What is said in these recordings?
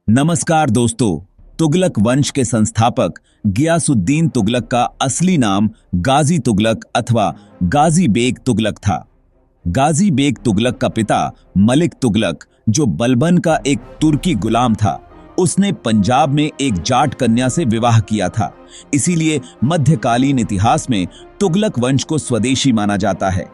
नमस्कार दोस्तों। तुगलक वंश के संस्थापक गियासुद्दीन तुगलक का असली नाम गाजी तुगलक अथवा गाजी बेग तुगलक था। गाजी बेग तुगलक का पिता मलिक तुगलक, जो बलबन का एक तुर्की गुलाम था, उसने पंजाब में एक जाट कन्या से विवाह किया था। इसीलिए मध्यकालीन इतिहास में तुगलक वंश को स्वदेशी माना जाता है।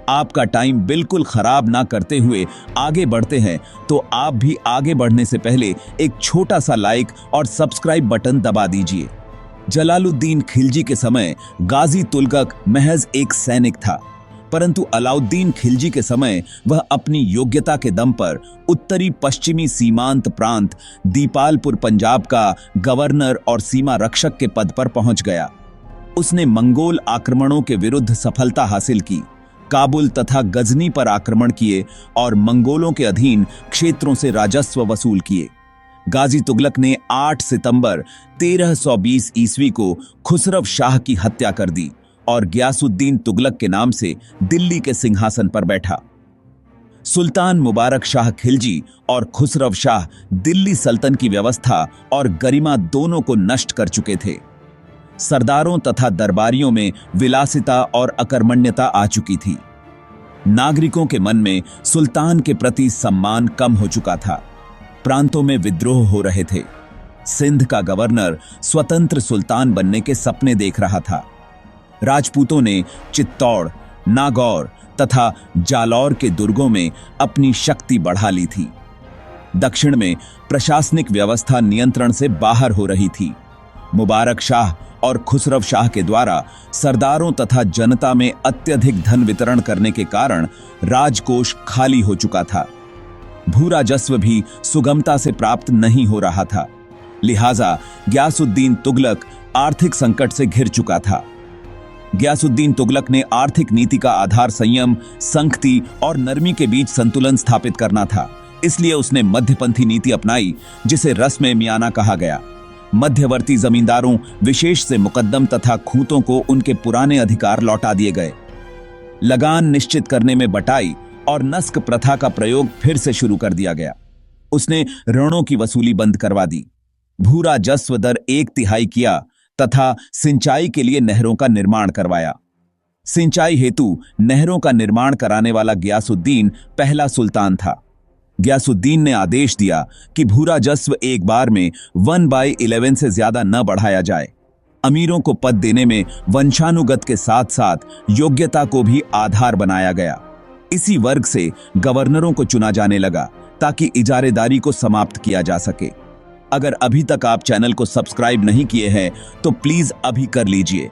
आपका टाइम बिल्कुल खराब ना करते हुए आगे बढ़ते हैं, तो आप भी आगे बढ़ने से पहले एक छोटा सा लाइक और सब्सक्राइब बटन दबा दीजिए। जलालुद्दीन खिलजी के समय गाजी तुगलक महज एक सैनिक था, परंतु अलाउद्दीन खिलजी के समय वह अपनी योग्यता के दम पर उत्तरी पश्चिमी सीमांत प्रांत दीपालपुर पंजाब का गवर्नर और सीमा रक्षक के पद पर पहुंच गया। उसने मंगोल आक्रमणों के विरुद्ध सफलता हासिल की, काबुल तथा गजनी पर आक्रमण किए और मंगोलों के अधीन क्षेत्रों से राजस्व वसूल किए। गाजी तुगलक ने 8 सितंबर 1320 ईस्वी को खुसरव शाह की हत्या कर दी और गियासुद्दीन तुगलक के नाम से दिल्ली के सिंहासन पर बैठा। सुल्तान मुबारक शाह खिलजी और खुसरव शाह दिल्ली सल्तनत की व्यवस्था और गरिमा दोनों को नष्ट कर चुके थे। सरदारों तथा दरबारियों में विलासिता और अकर्मण्यता आ चुकी थी। नागरिकों के मन में सुल्तान के प्रति सम्मान कम हो चुका था। प्रांतों में विद्रोह हो रहे थे। सिंध का गवर्नर स्वतंत्र सुल्तान बनने के सपने देख रहा था। राजपूतों ने चित्तौड़, नागौर तथा जालौर के दुर्गों में अपनी शक्ति बढ़ा ली थी। दक्षिण में प्रशासनिक व्यवस्था नियंत्रण से बाहर हो रही थी। मुबारक शाह और खुसरव शाह के द्वारा सरदारों तथा जनता में अत्यधिक धन वितरण करने के कारण राजकोष खाली हो चुका था। भू राजस्व भी सुगमता से प्राप्त नहीं हो रहा था। लिहाजा गियासुद्दीन तुगलक आर्थिक संकट से घिर चुका था। गियासुद्दीन तुगलक ने आर्थिक नीति का आधार संयम, संख्ती और नरमी के बीच संतुलन स्थापित करना था। इसलिए उसने मध्यपंथी नीति अपनाई, जिसे रस्म मियाना कहा गया। मध्यवर्ती जमींदारों, विशेष से मुकद्दम तथा खूंतों को उनके पुराने अधिकार लौटा दिए गए। लगान निश्चित करने में बटाई और नस्क प्रथा का प्रयोग फिर से शुरू कर दिया गया। उसने ऋणों की वसूली बंद करवा दी, भू राजस्व दर 1/3 किया तथा सिंचाई के लिए नहरों का निर्माण करवाया। सिंचाई हेतु नहरों का निर्माण कराने वाला गियासुद्दीन पहला सुल्तान था। गियासुद्दीन ने आदेश दिया कि भू राजस्व एक बार में 1/11 से ज्यादा न बढ़ाया जाए। अमीरों को पद देने में वंशानुगत के साथ साथ योग्यता को भी आधार बनाया गया। इसी वर्ग से गवर्नरों को चुना जाने लगा ताकि इजारेदारी को समाप्त किया जा सके। अगर अभी तक आप चैनल को सब्सक्राइब नहीं किए हैं तो प्लीज अभी कर लीजिए।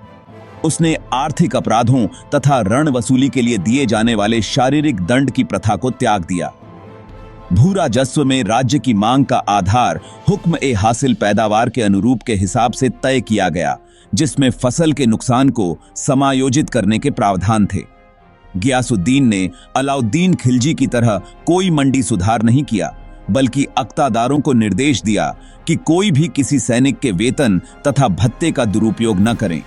उसने आर्थिक अपराधों तथा ऋण वसूली के लिए दिए जाने वाले शारीरिक दंड की प्रथा को त्याग दिया। भू राजस्व में राज्य की मांग का आधार हुक्म ए हासिल पैदावार के अनुरूप के हिसाब से तय किया गया, जिसमें फसल के नुकसान को समायोजित करने के प्रावधान थे। गियासुद्दीन ने अलाउद्दीन खिलजी की तरह कोई मंडी सुधार नहीं किया, बल्कि अक्तादारों को निर्देश दिया कि कोई भी किसी सैनिक के वेतन तथा भत्ते का दुरुपयोग न करें।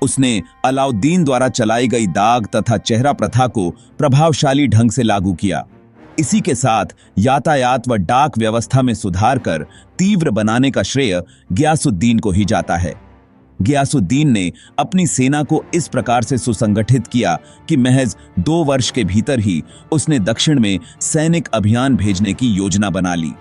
उसने अलाउद्दीन द्वारा चलाई गई दाग तथा चेहरा प्रथा को प्रभावशाली ढंग से लागू किया। इसी के साथ यातायात व डाक व्यवस्था में सुधार कर तीव्र बनाने का श्रेय गियासुद्दीन को ही जाता है। गियासुद्दीन ने अपनी सेना को इस प्रकार से सुसंगठित किया कि महज 2 वर्ष के भीतर ही उसने दक्षिण में सैनिक अभियान भेजने की योजना बना ली।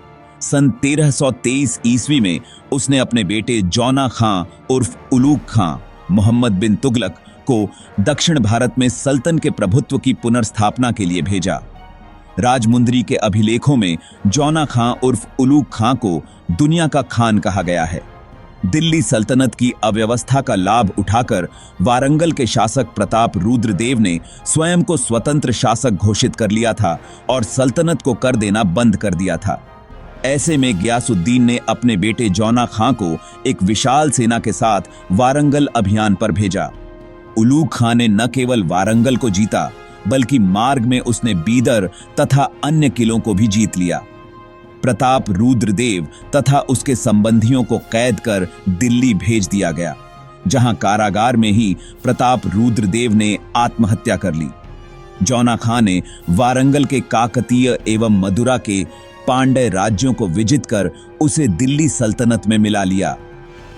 सन 1323 ईस्वी में उसने अपने बेटे जौना खां उर्फ उलूग खां मोहम्मद बिन तुगलक को दक्षिण भारत में सल्तन के प्रभुत्व की पुनर्स्थापना के लिए भेजा। राजमुंदरी के अभिलेखों में जौना खां उर्फ उलूग खां को दुनिया का खान कहा गया है। दिल्ली सल्तनत की अव्यवस्था का लाभ उठाकर वारंगल के शासक प्रताप रुद्रदेव ने स्वयं को स्वतंत्र शासक घोषित कर लिया था और सल्तनत को कर देना बंद कर दिया था। ऐसे में गियासुद्दीन ने अपने बेटे जौना खां को एक विशाल सेना के साथ वारंगल अभियान पर भेजा। उलूग खां ने न केवल वारंगल को जीता, बल्कि मार्ग में उसने बीदर तथा अन्य किलों को भी जीत लिया। प्रताप रुद्रदेव तथा उसके संबंधियों को कैद कर दिल्ली भेज दिया गया, जहां कारागार में ही प्रताप रुद्रदेव ने आत्महत्या कर ली। जौना खां ने वारंगल के काकतीय एवं मदुरा के पांड्य राज्यों को विजित कर उसे दिल्ली सल्तनत में मिला लिया।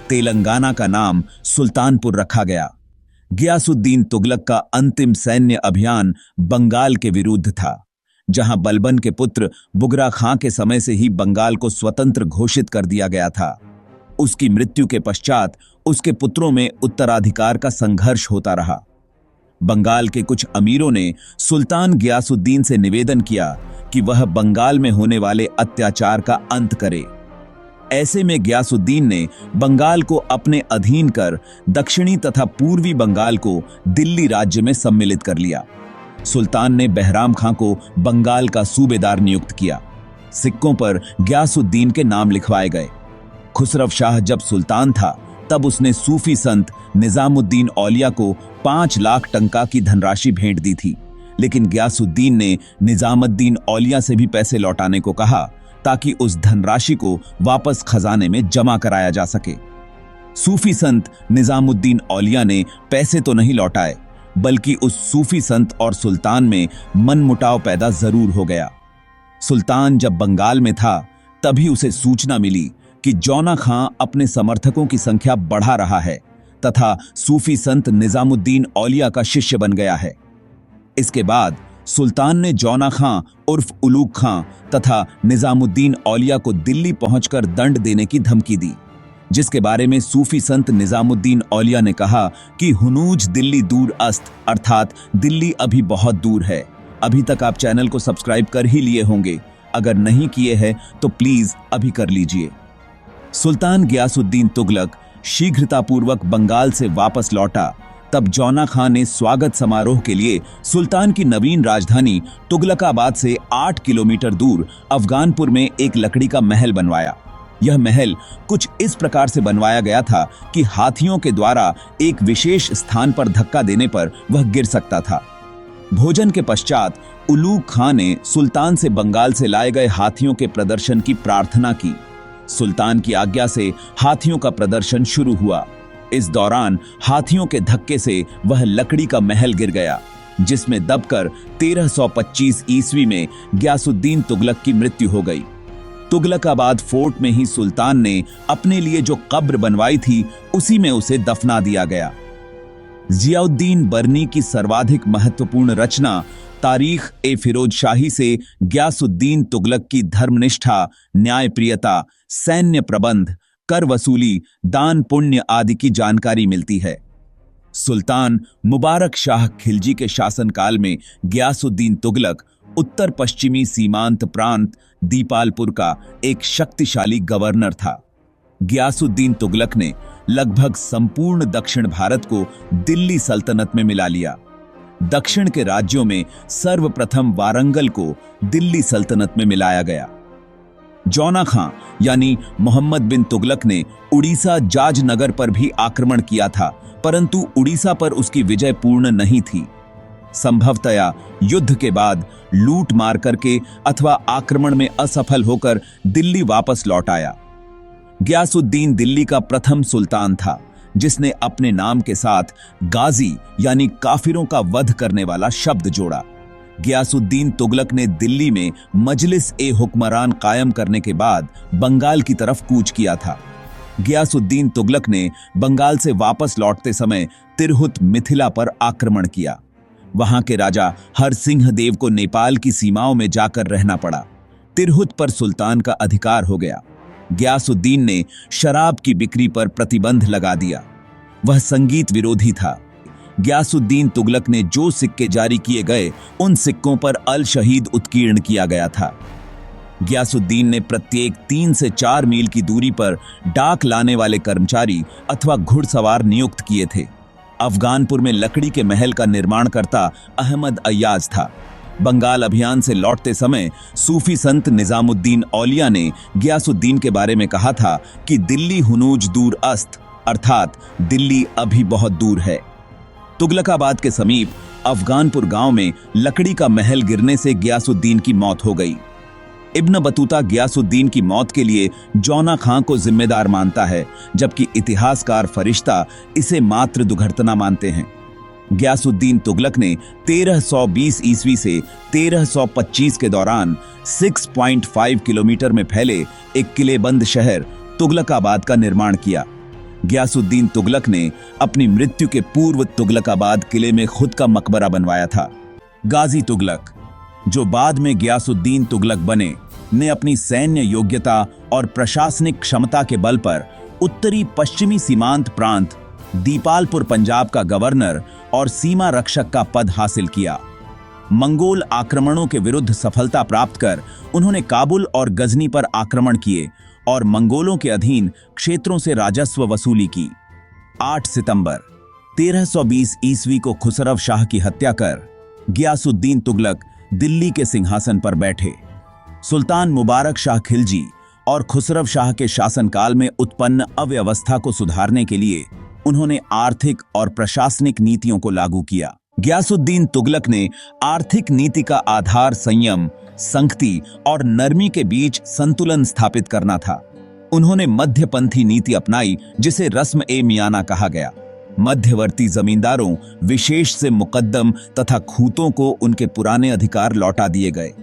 तेलंगाना का नाम सुल्तानपुर रखा गया। गियासुद्दीन तुगलक का अंतिम सैन्य अभियान बंगाल के विरुद्ध था, जहां बलबन के पुत्र बुगरा खां के समय से ही बंगाल को स्वतंत्र घोषित कर दिया गया था। उसकी मृत्यु के पश्चात उसके पुत्रों में उत्तराधिकार का संघर्ष होता रहा। बंगाल के कुछ अमीरों ने सुल्तान गियासुद्दीन से निवेदन किया कि वह बंगाल में होने वाले अत्याचार का अंत करे। ऐसे में गियासुद्दीन ने बंगाल को अपने अधीन कर दक्षिणी तथा पूर्वी बंगाल को दिल्ली राज्य में सम्मिलित कर लिया। सुल्तान ने बहराम खां को बंगाल का सूबेदार नियुक्त किया। सिक्कों पर गियासुद्दीन के नाम लिखवाए गए। खुसरव शाह जब सुल्तान था तब उसने सूफी संत निजामुद्दीन औलिया को 5 लाख टंका की धनराशि भेंट दी थी, लेकिन गियासुद्दीन ने निजामुद्दीन औलिया से भी पैसे लौटाने को कहा ताकि उस धनराशि को वापस खजाने में जमा कराया जा सके। सूफी संत निजामुद्दीन औलिया ने पैसे तो नहीं लौटाए, बल्कि उस सूफी संत और सुल्तान में मनमुटाव पैदा जरूर हो गया। सुल्तान जब बंगाल में था तभी उसे सूचना मिली कि जौना खां अपने समर्थकों की संख्या बढ़ा रहा है तथा सूफी संत निजामुद्दीन औलिया का शिष्य बन गया है। इसके बाद सुल्तान ने जौना खां उर्फ उलूग खां तथा निजामुद्दीन औलिया को दिल्ली पहुंचकर दंड देने की धमकी दी, जिसके बारे में सूफी संत निजामुद्दीन औलिया ने कहा कि हुनूज दिल्ली दूर अस्त, अर्थात दिल्ली अभी बहुत दूर है। अभी तक आप चैनल को सब्सक्राइब कर ही लिए होंगे, अगर नहीं किए हैं तो प्लीज अभी कर लीजिए। सुल्तान गियासुद्दीन तुगलक शीघ्रतापूर्वक बंगाल से वापस लौटा तब जौना खां ने स्वागत समारोह के लिए सुल्तान की नवीन राजधानी तुगलकाबाद से 8 किलोमीटर दूर अफगानपुर में एक लकड़ी का महल बनवाया। यह महल कुछ इस प्रकार से बनवाया गया था कि हाथियों के द्वारा एक विशेष स्थान पर धक्का देने पर वह गिर सकता था। भोजन के पश्चात उलूग खां ने सुल्तान से बंगाल से लाए गए हाथियों के प्रदर्शन की प्रार्थना की। सुल्तान की आज्ञा से हाथियों का प्रदर्शन शुरू हुआ। इस दौरान हाथियों के धक्के से वह लकड़ी का महल गिर गया, जिसमें दबकर 1325 ईस्वी में गियासुद्दीन तुगलक की मृत्यु हो गई। तुगलकाबाद फोर्ट में ही सुल्तान ने अपने लिए जो कब्र बनवाई थी उसी में उसे दफना दिया गया। जियाउद्दीन बरनी की सर्वाधिक महत्वपूर्ण रचना तारीख ए फिरोज शाही से गियासुद्दीन तुगलक की धर्मनिष्ठा, न्यायप्रियता, सैन्य प्रबंध, कर वसूली, दान पुण्य आदि की जानकारी मिलती है। सुल्तान मुबारक शाह खिलजी के शासनकाल में गियासुद्दीन तुगलक उत्तर पश्चिमी सीमांत प्रांत दीपालपुर का एक शक्तिशाली गवर्नर था। गियासुद्दीन तुगलक ने लगभग संपूर्ण दक्षिण भारत को दिल्ली सल्तनत में मिला लिया। दक्षिण के राज्यों में सर्वप्रथम वारंगल को दिल्ली सल्तनत में मिलाया गया। जौना खां यानी मोहम्मद बिन तुगलक ने उड़ीसा जाजनगर पर भी आक्रमण किया था, परंतु उड़ीसा पर उसकी विजय पूर्ण नहीं थी। संभवतया युद्ध के बाद लूट मार करके अथवा आक्रमण में असफल होकर दिल्ली वापस लौट आया। गियासुद्दीन दिल्ली का प्रथम सुल्तान था जिसने अपने नाम के साथ गाजी यानी काफिरों का वध करने वाला शब्द जोड़ा। गियासुद्दीन तुगलक ने दिल्ली में मजलिस ए हुक्मरान कायम करने के बाद बंगाल की तरफ कूच किया था। गियासुद्दीन तुगलक ने बंगाल से वापस लौटते समय तिरहुत मिथिला पर आक्रमण किया। वहां के राजा हरसिंह देव को नेपाल की सीमाओं में जाकर रहना पड़ा। तिरहुत पर सुल्तान का अधिकार हो गया। गियासुद्दीन ने शराब की बिक्री पर प्रतिबंध लगा दिया। वह संगीत विरोधी था। गियासुद्दीन तुगलक ने जो सिक्के जारी किए गए उन सिक्कों पर अल शहीद उत्कीर्ण किया गया था। गियासुद्दीन ने प्रत्येक 3 से 4 मील की दूरी पर डाक लाने वाले कर्मचारी अथवा घुड़सवार नियुक्त किए थे। अफगानपुर में लकड़ी के महल का निर्माणकर्ता अहमद अय्याज था। बंगाल अभियान से लौटते समय सूफी संत निजामुद्दीन औलिया ने गियासुद्दीन के बारे में कहा था कि दिल्ली हुनूज दूर अस्त, अर्थात दिल्ली अभी बहुत दूर है। तुगलकाबाद के समीप अफगानपुर गांव में लकड़ी का महल गिरने से गियासुद्दीन की मौत हो गई। इब्न बतूता गियासुद्दीन की मौत के लिए जौना खां को जिम्मेदार मानता है, जबकि इतिहासकार फरिश्ता इसे मात्र दुर्घटना मानते हैं। गयासुद्दीन तुगलक ने 1320 ईस्वी से 1325 के दौरान 6.5 किलोमीटर में फैले एक किलेबंद शहर तुगलकाबाद का निर्माण किया। गयासुद्दीन तुगलक ने अपनी मृत्यु के पूर्व तुगलकाबाद किले में खुद का मकबरा बनवाया था। गाजी तुगलक, जो बाद में गयासुद्दीन तुगलक बने, ने अपनी सैन्य योग्यता और प्रशासनिक क्षमता के बल पर उत्तरी पश्चिमी सीमांत प्रांत दीपालपुर पंजाब का गवर्नर और सीमा रक्षक का पद हासिल किया। मंगोल आक्रमणों के विरुद्ध सफलता प्राप्त कर उन्होंने काबुल और गजनी पर आक्रमण किए और मंगोलों के अधीन क्षेत्रों से राजस्व वसूली की। 8 सितंबर 1320 ईस्वी को खुसरव शाह की हत्या कर गयासुद्दीन तुगलक दिल्ली के सिंहासन पर बैठे। सुल्तान मुबारक शाह खिलजी और खुसरव शाह के शासनकाल में उत्पन्न अव्यवस्था को सुधारने के लिए उन्होंने आर्थिक और प्रशासनिक नीतियों को लागू किया। गयासुद्दीन तुगलक ने आर्थिक नीति का आधार संयम, संगति और नरमी के बीच संतुलन स्थापित करना था। उन्होंने मध्यपंथी नीति अपनाई, जिसे रस्म ए मियाना कहा गया। मध्यवर्ती जमींदारों, विशेष से मुकद्दम तथा खूंतों को उनके पुराने अधिकार लौटा दिए गए।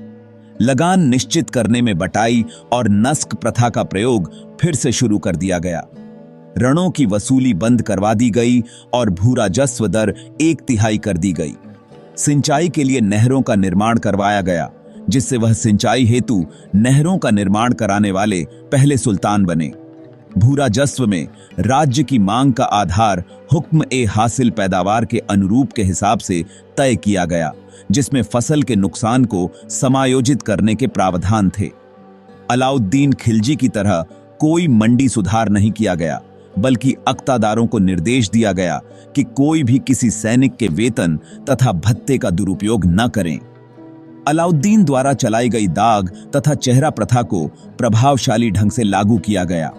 लगान निश्चित करने में बटाई और नस्क प्रथा का प्रयोग फिर से शुरू कर दिया गया। ऋणों की वसूली बंद करवा दी गई और भू राजस्व दर 1/3 कर दी गई। सिंचाई के लिए नहरों का निर्माण करवाया गया, जिससे वह सिंचाई हेतु नहरों का निर्माण कराने वाले पहले सुल्तान बने। भू राजस्व में राज्य की मांग का आधार हुक्म ए हासिल पैदावार के अनुरूप के हिसाब से तय किया गया, जिसमें फसल के नुकसान को समायोजित करने के प्रावधान थे। अलाउद्दीन खिलजी की तरह कोई मंडी सुधार नहीं किया गया, बल्कि अक्तादारों को निर्देश दिया गया कि कोई भी किसी सैनिक के वेतन तथा भत्ते का दुरुपयोग न करें। अलाउद्दीन द्वारा चलाई गई दाग तथा चेहरा प्रथा को प्रभावशाली ढंग से लागू किया गया।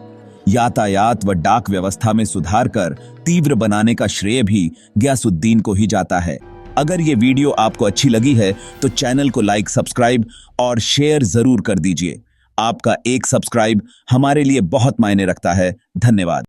यातायात व डाक व्यवस्था में सुधार कर तीव्र बनाने का श्रेय भी गयासुद्दीन को ही जाता है। अगर ये वीडियो आपको अच्छी लगी है तो चैनल को लाइक, सब्सक्राइब और शेयर जरूर कर दीजिए। आपका एक सब्सक्राइब हमारे लिए बहुत मायने रखता है। धन्यवाद।